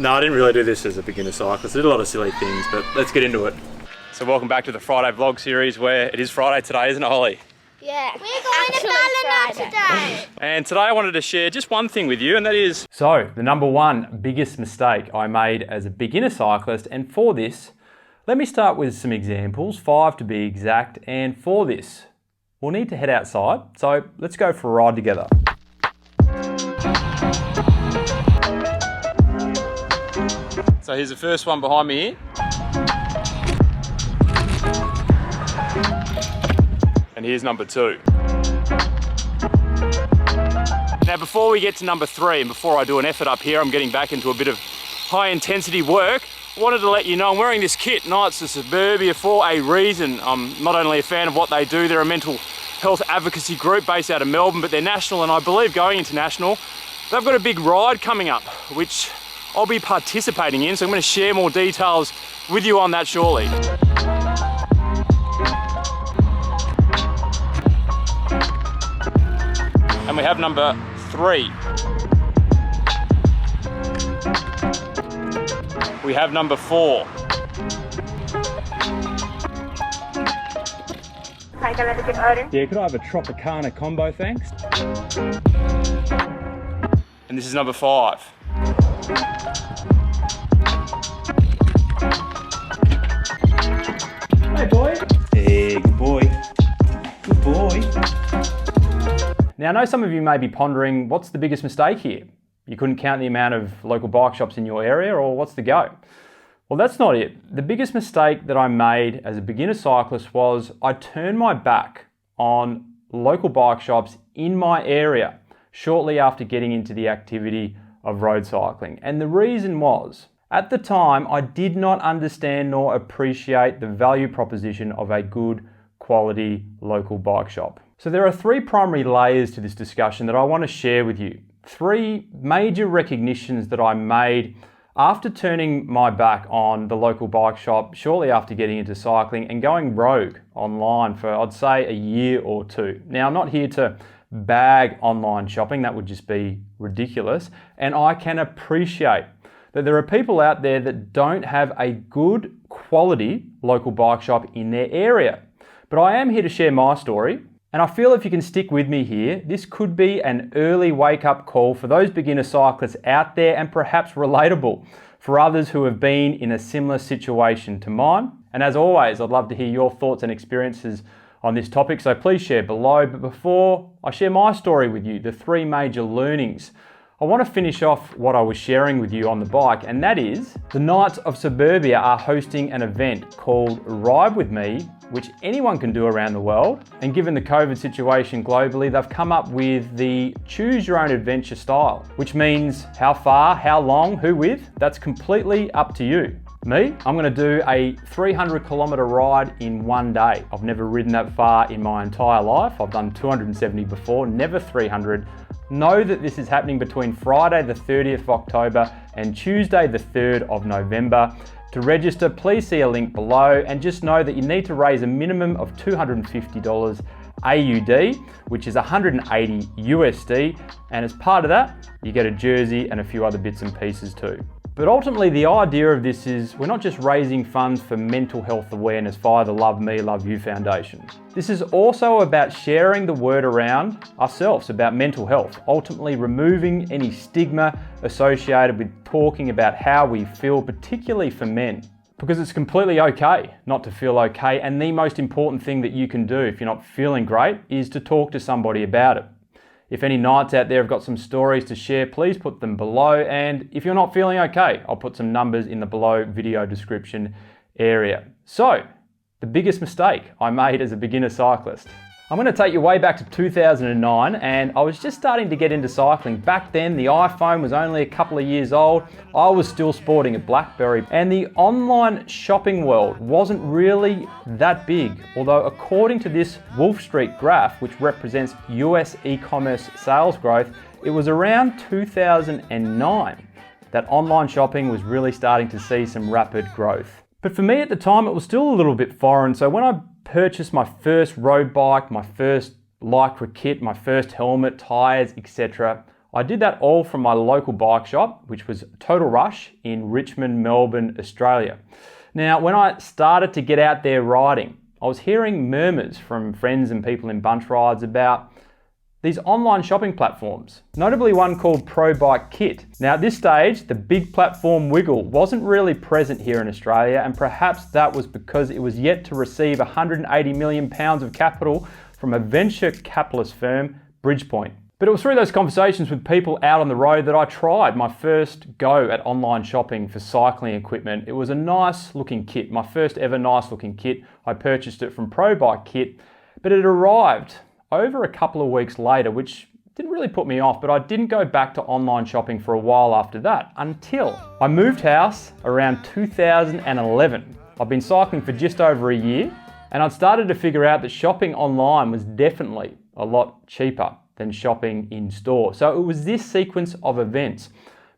No, I didn't really do this as a beginner cyclist. I did a lot of silly things, but let's get into it. So welcome back to the Friday vlog series, where it is Friday today, isn't it, Holly? Yeah. We're going to Ballina today. And today I wanted to share just one thing with you, and that is... So, the number one biggest mistake I made as a beginner cyclist, and for this, let me start with some examples, 5 to be exact, and for this, we'll need to head outside. So, let's go for a ride together. So here's the first one behind me here. And here's number 2. Now before we get to number 3, and before I do an effort up here, I'm getting back into a bit of high intensity work. I wanted to let you know I'm wearing this kit, Knights of Suburbia, for a reason. I'm not only a fan of what they do, they're a mental health advocacy group based out of Melbourne, but they're national and I believe going international. They've got a big ride coming up, which I'll be participating in, so I'm going to share more details with you on that shortly. And we have number 3. We have number 4. Hi, can I have a good order? Yeah, could I have a Tropicana combo, thanks? And this is number 5. Hey boy. Hey, good boy. Good boy. Now I know some of you may be pondering, what's the biggest mistake here? You couldn't count the amount of local bike shops in your area, or what's the go? Well, that's not it. The biggest mistake that I made as a beginner cyclist was I turned my back on local bike shops in my area shortly after getting into the activity of road cycling. And the reason was, at the time, I did not understand nor appreciate the value proposition of a good quality local bike shop. So there are 3 primary layers to this discussion that I want to share with you. 3 major recognitions that I made after turning my back on the local bike shop shortly after getting into cycling and going rogue online for, I'd say, a year or 2. Now, I'm not here to bag online shopping, that would just be ridiculous. And I can appreciate that there are people out there that don't have a good quality local bike shop in their area. But I am here to share my story. And I feel if you can stick with me here, this could be an early wake-up call for those beginner cyclists out there, and perhaps relatable for others who have been in a similar situation to mine. And as always, I'd love to hear your thoughts and experiences on this topic, so please share below. But before I share my story with you, the 3 major learnings, I want to finish off what I was sharing with you on the bike, and that is the Knights of Suburbia are hosting an event called Ride With Me, which anyone can do around the world. And given the COVID situation globally, they've come up with the choose your own adventure style, which means how far, how long, who with, that's completely up to you. Me, I'm going to do a 300 kilometer ride in one day. I've never ridden that far in my entire life. I've done 270 before, never 300. Know that this is happening between Friday the 30th of October and Tuesday the 3rd of November. To register, please see a link below, and just know that you need to raise a minimum of $250 AUD, which is 180 USD, and as part of that, you get a jersey and a few other bits and pieces too. But ultimately, the idea of this is we're not just raising funds for mental health awareness via the Love Me, Love You Foundation. This is also about sharing the word around ourselves about mental health, ultimately removing any stigma associated with talking about how we feel, particularly for men. Because it's completely okay not to feel okay, and the most important thing that you can do if you're not feeling great is to talk to somebody about it. If any knights out there have got some stories to share, please put them below. And if you're not feeling okay, I'll put some numbers in the below video description area. So, the biggest mistake I made as a beginner cyclist. I'm going to take you way back to 2009, and I was just starting to get into cycling. Back then, the iPhone was only a couple of years old. I was still sporting a BlackBerry, and the online shopping world wasn't really that big. Although according to this Wolf Street graph, which represents US e-commerce sales growth, it was around 2009 that online shopping was really starting to see some rapid growth. But for me at the time, it was still a little bit foreign. So when I purchased my first road bike, my first Lycra kit, my first helmet, tires, etc., I did that all from my local bike shop, which was Total Rush in Richmond, Melbourne, Australia. Now, when I started to get out there riding, I was hearing murmurs from friends and people in bunch rides about these online shopping platforms, notably one called Pro Bike Kit. Now at this stage, the big platform Wiggle wasn't really present here in Australia, and perhaps that was because it was yet to receive £180 million of capital from a venture capitalist firm, Bridgepoint. But it was through those conversations with people out on the road that I tried my first go at online shopping for cycling equipment. It was a nice looking kit, my first ever nice looking kit. I purchased it from Pro Bike Kit, but it arrived over a couple of weeks later, which didn't really put me off, but I didn't go back to online shopping for a while after that until I moved house around 2011. I've been cycling for just over a year, and I'd started to figure out that shopping online was definitely a lot cheaper than shopping in store. So it was this sequence of events,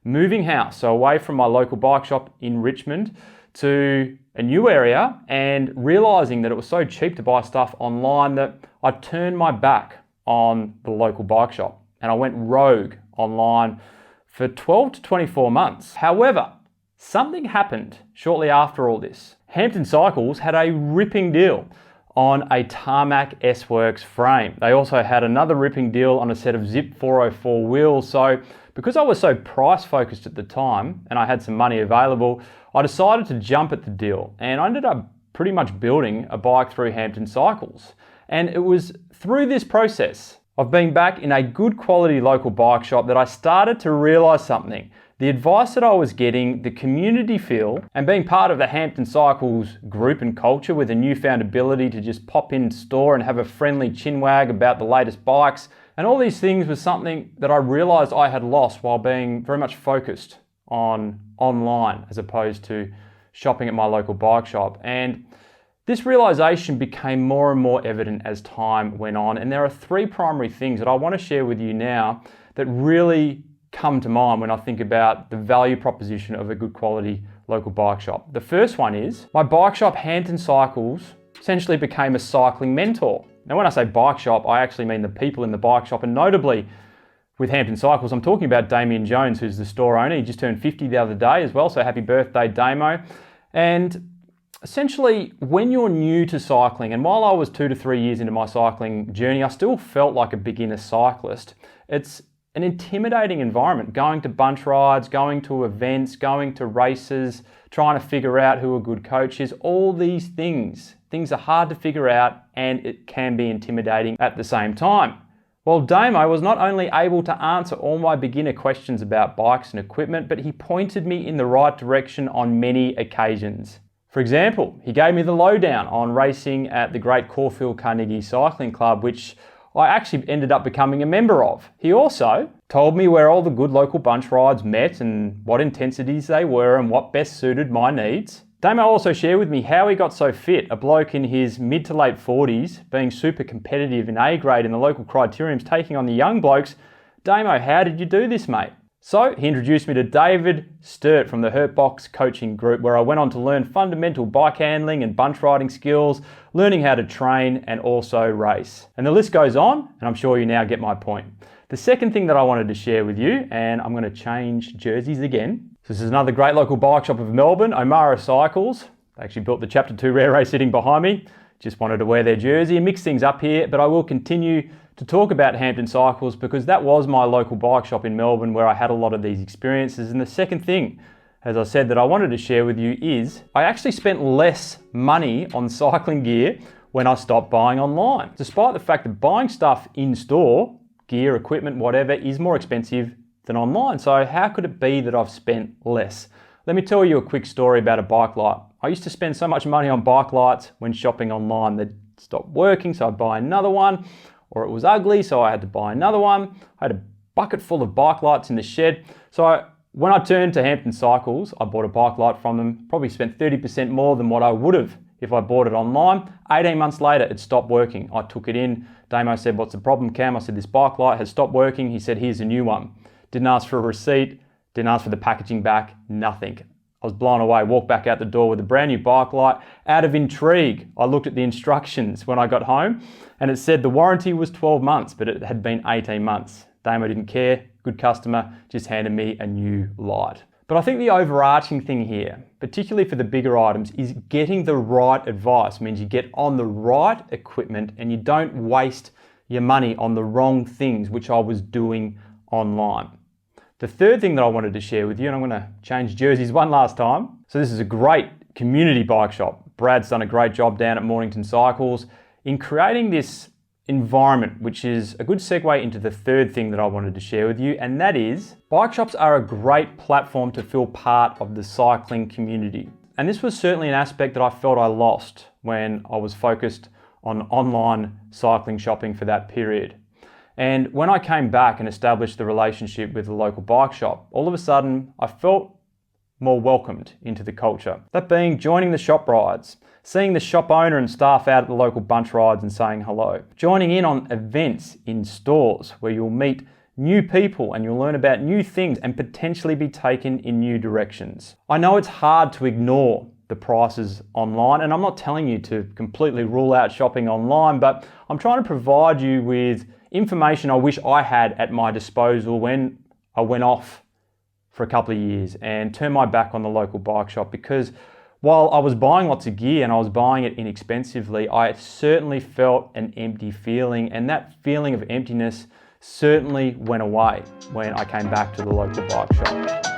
moving house, so away from my local bike shop in Richmond to a new area, and realizing that it was so cheap to buy stuff online that I turned my back on the local bike shop and I went rogue online for 12 to 24 months. However, something happened shortly after all this. Hampton Cycles had a ripping deal on a Tarmac S-Works frame. They also had another ripping deal on a set of Zip 404 wheels. So because I was so price focused at the time and I had some money available, I decided to jump at the deal, and I ended up pretty much building a bike through Hampton Cycles. And it was through this process of being back in a good quality local bike shop that I started to realize something. The advice that I was getting, the community feel, and being part of the Hampton Cycles group and culture with a newfound ability to just pop in store and have a friendly chinwag about the latest bikes, and all these things was something that I realized I had lost while being very much focused on online as opposed to shopping at my local bike shop. And this realization became more and more evident as time went on, and there are three primary things that I want to share with you now that really come to mind when I think about the value proposition of a good quality local bike shop. The first one is my bike shop, Hampton Cycles, essentially became a cycling mentor. Now when I say bike shop, I actually mean the people in the bike shop, and notably with Hampton Cycles, I'm talking about Damien Jones, who's the store owner. He just turned 50 the other day as well, so happy birthday, Damo. And essentially, when you're new to cycling, and while I was 2 to 3 years into my cycling journey, I still felt like a beginner cyclist. It's an intimidating environment, going to bunch rides, going to events, going to races, trying to figure out who a good coach is. All these things are hard to figure out, and it can be intimidating at the same time. Well, Damo was not only able to answer all my beginner questions about bikes and equipment, but he pointed me in the right direction on many occasions. For example, he gave me the lowdown on racing at the Great Caulfield Carnegie Cycling Club, which I actually ended up becoming a member of. He also told me where all the good local bunch rides met and what intensities they were and what best suited my needs. Damo also shared with me how he got so fit, a bloke in his mid to late 40s, being super competitive in A grade in the local criteriums, taking on the young blokes. Damo, how did you do this, mate? So he introduced me to David Sturt from the Hurtbox coaching group, where I went on to learn fundamental bike handling and bunch riding skills, learning how to train and also race. And the list goes on, and I'm sure you now get my point. The second thing that I wanted to share with you, and I'm going to change jerseys again. So this is another great local bike shop of Melbourne, O'Mara Cycles. They actually built the Chapter 2 Rare Race sitting behind me. Just wanted to wear their jersey and mix things up here, but I will continue to talk about Hampton Cycles because that was my local bike shop in Melbourne where I had a lot of these experiences. And the second thing, as I said, that I wanted to share with you is I actually spent less money on cycling gear when I stopped buying online, despite the fact that buying stuff in store, gear, equipment, whatever, is more expensive than online. So how could it be that I've spent less? Let me tell you a quick story about a bike light. I used to spend so much money on bike lights when shopping online. They'd stop working, so I'd buy another one, or it was ugly, so I had to buy another one. I had a bucket full of bike lights in the shed. So when I turned to Hampton Cycles, I bought a bike light from them, probably spent 30% more than what I would have if I bought it online. 18 months later, it stopped working. I took it in. Damo said, "What's the problem, Cam?" I said, "This bike light has stopped working." He said, "Here's a new one." Didn't ask for a receipt, didn't ask for the packaging back, nothing. I was blown away, walked back out the door with a brand new bike light. Out of intrigue, I looked at the instructions when I got home and it said the warranty was 12 months, but it had been 18 months. Damo didn't care, good customer just handed me a new light. But I think the overarching thing here, particularly for the bigger items, is getting the right advice. It means you get on the right equipment and you don't waste your money on the wrong things, which I was doing online. The third thing that I wanted to share with you, and I'm going to change jerseys one last time. So this is a great community bike shop. Brad's done a great job down at Mornington Cycles in creating this environment, which is a good segue into the third thing that I wanted to share with you, and that is bike shops are a great platform to feel part of the cycling community. And this was certainly an aspect that I felt I lost when I was focused on online cycling shopping for that period. And when I came back and established the relationship with the local bike shop, all of a sudden I felt more welcomed into the culture. That being joining the shop rides, seeing the shop owner and staff out at the local bunch rides and saying hello, joining in on events in stores where you'll meet new people and you'll learn about new things and potentially be taken in new directions. I know it's hard to ignore the prices online, and I'm not telling you to completely rule out shopping online, but I'm trying to provide you with information I wish I had at my disposal when I went off for a couple of years and turned my back on the local bike shop, because while I was buying lots of gear and I was buying it inexpensively, I certainly felt an empty feeling, and that feeling of emptiness certainly went away when I came back to the local bike shop.